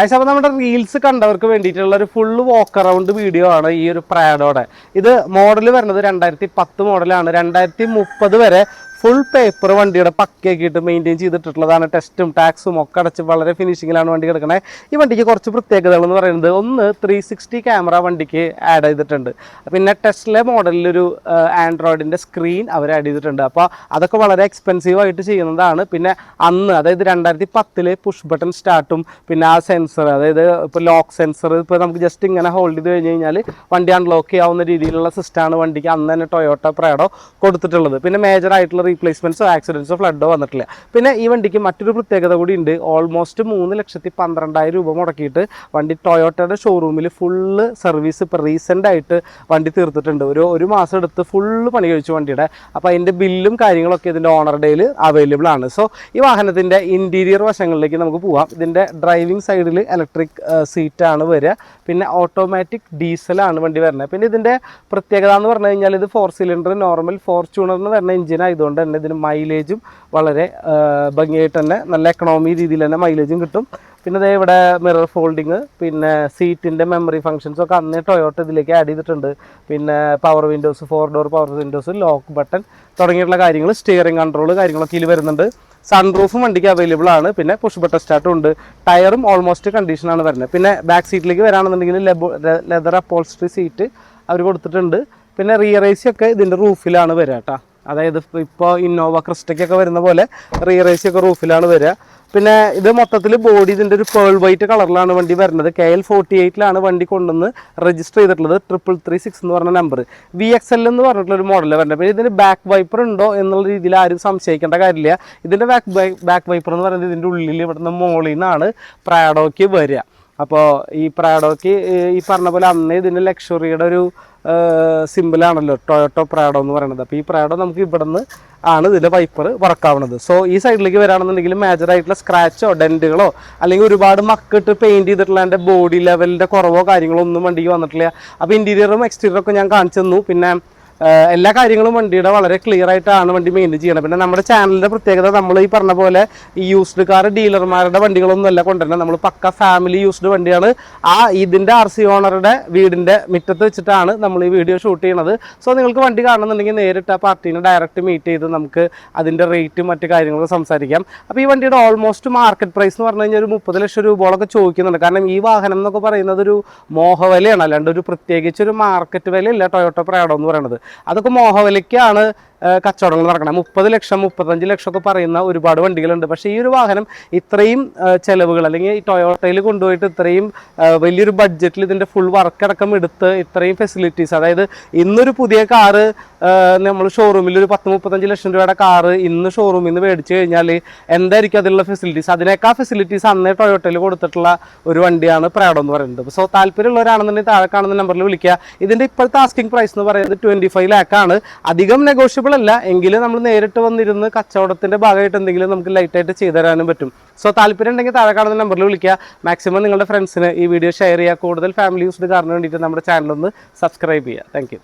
അപ്പോൾ നമ്മുടെ റീൽസ് കണ്ടവർക്ക് വേണ്ടിയിട്ടുള്ള ഒരു ഫുൾ വാക്ക് അറൗണ്ട് വീഡിയോ ആണ് ഈ ഒരു പ്രാഡോടെ. ഇത് മോഡൽ വരുന്നത് 2010 മോഡലാണ്. 2030 വരെ ഫുൾ പേപ്പർ വണ്ടിയുടെ പക്കയാക്കിയിട്ട് മെയിൻറ്റെയിൻ ചെയ്തിട്ടുള്ളതാണ്. ടെസ്റ്റും ടാക്സും ഒക്കെ അടച്ച് വളരെ ഫിനിഷിങ്ങിലാണ് വണ്ടി കിടക്കുന്നത്. ഈ വണ്ടിക്ക് കുറച്ച് പ്രത്യേകതകൾ എന്ന് പറയുന്നത്, ഒന്ന് 360 ക്യാമറ വണ്ടിക്ക് ആഡ് ചെയ്തിട്ടുണ്ട്. പിന്നെ ടെസ്ല മോഡലിലൊരു ആൻഡ്രോയിഡിൻ്റെ സ്ക്രീൻ അവർ ആഡ് ചെയ്തിട്ടുണ്ട്. അപ്പോൾ അതൊക്കെ വളരെ എക്സ്പെൻസീവ് ആയിട്ട് ചെയ്യുന്നതാണ്. പിന്നെ അന്ന്, അതായത് 2010 പുഷ് ബട്ടൺ സ്റ്റാർട്ടും പിന്നെ ആ സെൻസർ, അതായത് ഇപ്പോൾ ലോക്ക് സെൻസർ, ഇപ്പോൾ നമുക്ക് ജസ്റ്റ് ഇങ്ങനെ ഹോൾഡ് ചെയ്ത് കഴിഞ്ഞ് കഴിഞ്ഞാൽ വണ്ടി അൺലോക്ക് ചെയ്യാവുന്ന രീതിയിലുള്ള സിസ്റ്റമാണ് വണ്ടിക്ക് അന്ന് തന്നെ ടൊയോട്ട പ്രാഡോ കൊടുത്തിട്ടുള്ളത്. പിന്നെ മേജർ ആയിട്ടുള്ള റീപ്ലേസ്മെന്റ്സോ ആക്സിഡൻസോ ഫ്ലഡോ വന്നിട്ടില്ല. പിന്നെ ഈ വണ്ടിക്ക് മറ്റൊരു പ്രത്യേകത കൂടി ഉണ്ട്. ഓൾമോസ്റ്റ് 3,12,000 രൂപ മുടക്കിയിട്ട് വണ്ടി ടൊയോട്ടയുടെ ഷോറൂമിൽ ഫുള്ള് സർവീസ് ഇപ്പോൾ റീസെൻ്റ് ആയിട്ട് വണ്ടി തീർത്തിട്ടുണ്ട്. ഒരു മാസം എടുത്ത് ഫുള്ള് പണി കഴിച്ചു വണ്ടിയുടെ. അപ്പോൾ അതിൻ്റെ ബില്ലും കാര്യങ്ങളൊക്കെ ഇതിൻ്റെ ഓണർ ഡേയിൽ അവൈലബിൾ ആണ്. സോ ഈ വാഹനത്തിൻ്റെ ഇൻറ്റീരിയർ വശങ്ങളിലേക്ക് നമുക്ക് പോവാം. ഇതിൻ്റെ ഡ്രൈവിംഗ് സൈഡിൽ ഇലക്ട്രിക് സീറ്റാണ് വരിക. പിന്നെ ഓട്ടോമാറ്റിക് ഡീസലാണ് വണ്ടി വരുന്നത്. പിന്നെ ഇതിൻ്റെ പ്രത്യേകത എന്ന് പറഞ്ഞു കഴിഞ്ഞാൽ ഇത് 4 സിലിണ്ടർ നോർമൽ ഫോർച്യൂണറിന് വരുന്ന എഞ്ചിൻ ആയതുകൊണ്ട് തന്നെ ഇതിന് മൈലേജും വളരെ ഭംഗിയായിട്ട് തന്നെ നല്ല എക്കണോമി രീതിയിൽ തന്നെ മൈലേജും കിട്ടും. പിന്നെ അതേ ഇവിടെ മിറർ ഫോൾഡിങ്, പിന്നെ സീറ്റിൻ്റെ മെമ്മറി ഫംഗ്ഷൻസൊക്കെ അന്നേ ടൊയോട്ട ഇതിലേക്ക് ആഡ് ചെയ്തിട്ടുണ്ട്. പിന്നെ power Windows, 4 door power Windows, lock button തുടങ്ങിയിട്ടുള്ള കാര്യങ്ങൾ, സ്റ്റിയറിംഗ് കൺട്രോൾ കാര്യങ്ങളൊക്കെ ഇതിൽ വരുന്നുണ്ട്. സൺറൂഫും വണ്ടിക്ക് അവൈലബിൾ ആണ്. പിന്നെ പുഷ് ബട്ടൺ സ്റ്റാർട്ടും ഉണ്ട്. ടയറും ഓൾമോസ്റ്റ് കണ്ടീഷനാണ് വരുന്നത്. പിന്നെ ബാക്ക് സീറ്റിലേക്ക് വരാണെന്നുണ്ടെങ്കിൽ ലെതർ അപ്പോൾസ്ട്രി സീറ്റ് അവർ കൊടുത്തിട്ടുണ്ട്. പിന്നെ റിയർ എ സി ഒക്കെ ഇതിൻ്റെ റൂഫിലാണ് വരിക കേട്ടോ. അതായത് ഇപ്പോൾ ഇന്നോവ ക്രിസ്റ്റയ്ക്കൊക്കെ വരുന്ന പോലെ റിയർ എ സി ഒക്കെ റൂഫിലാണ് വരിക. പിന്നെ ഇത് മൊത്തത്തിൽ ബോഡി ഇതിൻ്റെ ഒരു പേൾ വൈറ്റ് കളറിലാണ് വണ്ടി വരുന്നത്. KL 48 വണ്ടി കൊണ്ടുവന്ന് രജിസ്റ്റർ ചെയ്തിട്ടുള്ളത്. 3336 എന്ന് പറഞ്ഞ നമ്പർ. VXL എന്ന് പറഞ്ഞിട്ടുള്ളൊരു മോഡലാണ് വരുന്നത്. പിന്നെ ഇതിന് ബാക്ക് വൈപ്പർ ഉണ്ടോ എന്നുള്ള രീതിയിൽ ആരും സംശയിക്കേണ്ട കാര്യമില്ല. ഇതിൻ്റെ ബാക്ക് വൈപ്പർ എന്ന് പറയുന്നത് ഇതിൻ്റെ ഉള്ളിൽ ഇവിടുന്ന് മോളിൽ നിന്നാണ് പ്രാഡോയ്ക്ക് വരിക. അപ്പോൾ ഈ പ്രാഡോയ്ക്ക് ഈ പറഞ്ഞ പോലെ അന്നേ ഇതിൻ്റെ ലക്ഷറിയുടെ ഒരു സിമ്പിളാണല്ലോ ടൊയോട്ടോ പ്രാഡോ എന്ന് പറയുന്നത്. അപ്പോൾ ഈ പ്രാഡോ നമുക്ക് ഇവിടെ നിന്ന് ആണ് ഇതിൻ്റെ വൈപ്പർ വർക്കാവുന്നത്. സോ ഈ സൈഡിലേക്ക് വരാണെന്നുണ്ടെങ്കിൽ മേജറായിട്ടുള്ള സ്ക്രാച്ചോ ഡെൻറ്റുകളോ അല്ലെങ്കിൽ ഒരുപാട് മക്കിട്ട് പെയിൻറ്റ് ചെയ്തിട്ടുള്ള എൻ്റെ ബോഡി ലെവലിൻ്റെ കുറവോ കാര്യങ്ങളോ ഒന്നും വണ്ടിക്ക് വന്നിട്ടില്ല. അപ്പോൾ ഇൻറ്റീരിയറും എക്സ്റ്റീരിയറും ഒക്കെ ഞാൻ കാണിച്ചു തന്നു. പിന്നെ എല്ലാ കാര്യങ്ങളും വണ്ടിയുടെ വളരെ ക്ലിയർ ആയിട്ടാണ് വണ്ടി മെയിൻറ്റെയിൻ ചെയ്യണം. പിന്നെ നമ്മുടെ ചാനലിൻ്റെ പ്രത്യേകത, നമ്മൾ ഈ പറഞ്ഞ പോലെ ഈ യൂസ്ഡ് കാർ ഡീലർമാരുടെ വണ്ടികളൊന്നും അല്ല കൊണ്ടുവരുന്നത്. നമ്മൾ പക്ക ഫാമിലി യൂസ്ഡ് വണ്ടിയാണ്. ഇതിൻ്റെ RC ഓണറുടെ വീടിൻ്റെ മുറ്റത്ത് വെച്ചിട്ടാണ് നമ്മൾ ഈ വീഡിയോ ഷൂട്ട് ചെയ്യുന്നത്. സോ നിങ്ങൾക്ക് വണ്ടി കാണുന്നുണ്ടെങ്കിൽ നേരിട്ട് ആ പാർട്ടീനെ ഡയറക്റ്റ് മീറ്റ് ചെയ്ത് നമുക്ക് അതിൻ്റെ റേറ്റും മറ്റു കാര്യങ്ങളൊക്കെ സംസാരിക്കാം. അപ്പോൾ ഈ വണ്ടിയുടെ ഓൾമോസ്റ്റ് മാർക്കറ്റ് പ്രൈസ് എന്ന് പറഞ്ഞു കഴിഞ്ഞാൽ ഒരു 30 ലക്ഷം രൂപയോളൊക്കെ ചോദിക്കുന്നുണ്ട്. കാരണം ഈ വാഹനം എന്നൊക്കെ പറയുന്നത് ഒരു മോഹവിലയാണ്, അല്ലാണ്ട് ഒരു പ്രത്യേകിച്ച് ഒരു മാർക്കറ്റ് വിലയില്ല ടൊയോട്ട പ്രാഡോ എന്ന് പറയുന്നത്. അതൊക്കെ മോഹവിലയ്ക്കാണ് കച്ചവടങ്ങൾ നടക്കണം. 30 ലക്ഷം 35 ലക്ഷം ഒക്കെ പറയുന്ന ഒരുപാട് വണ്ടികളുണ്ട്. പക്ഷേ ഈ ഒരു വാഹനം ഇത്രയും ചിലവുകൾ, അല്ലെങ്കിൽ ഈ ടൊയോട്ടയിൽ കൊണ്ടുപോയിട്ട് ഇത്രയും വലിയൊരു ബഡ്ജറ്റിൽ ഇതിൻ്റെ ഫുൾ വർക്ക് അടക്കം എടുത്ത് ഇത്രയും ഫെസിലിറ്റീസ്, അതായത് ഇന്നൊരു പുതിയ കാറ് നമ്മൾ ഷോറൂമിൽ ഒരു 10-35 ലക്ഷം രൂപയുടെ കാറ് ഇന്ന് ഷോറൂമിൽ നിന്ന് മേടിച്ചു കഴിഞ്ഞാൽ എന്തായിരിക്കും അതിലുള്ള ഫെസിലിറ്റീസ്? അതിനേക്കാൾ ഫെസിലിറ്റീസ് അന്നേ ടൊയോട്ടയിൽ കൊടുത്തിട്ടുള്ള ഒരു വണ്ടിയാണ് പ്രാഡോ എന്ന് പറയുന്നത്. സോ താല്പര്യമുള്ളവരാണെന്നുണ്ടെങ്കിൽ താഴെ കാണുന്ന നമ്പറിൽ വിളിക്കുക. ഇതിൻ്റെ ഇപ്പോഴത്തെ ആസ്കിംഗ് പ്രൈസ് എന്ന് പറയുന്നത് 25 ലാക്കാണ്. അധികം നെഗോഷ്യബിൾ അല്ല, എങ്കിലും നമ്മൾ നേരിട്ട് വന്നിരുന്ന് കച്ചവടത്തിൻ്റെ ഭാഗമായിട്ട് എന്തെങ്കിലും നമുക്ക് ലൈറ്റായിട്ട് ചെയ്തു തരാനും പറ്റും. സോ താല്പര്യം ഉണ്ടെങ്കിൽ താഴെ കാണുന്ന നമ്പറിൽ വിളിക്കുക. മാക്സിമം നിങ്ങളുടെ ഫ്രണ്ട്സിന് ഈ വീഡിയോ ഷെയർ ചെയ്യുക. കൂടുതൽ ഫാമിലി യൂസ്ഡ് കാറിന് വേണ്ടിയിട്ട് നമ്മുടെ ചാനലൊന്ന് സബ്സ്ക്രൈബ് ചെയ്യുക. താങ്ക്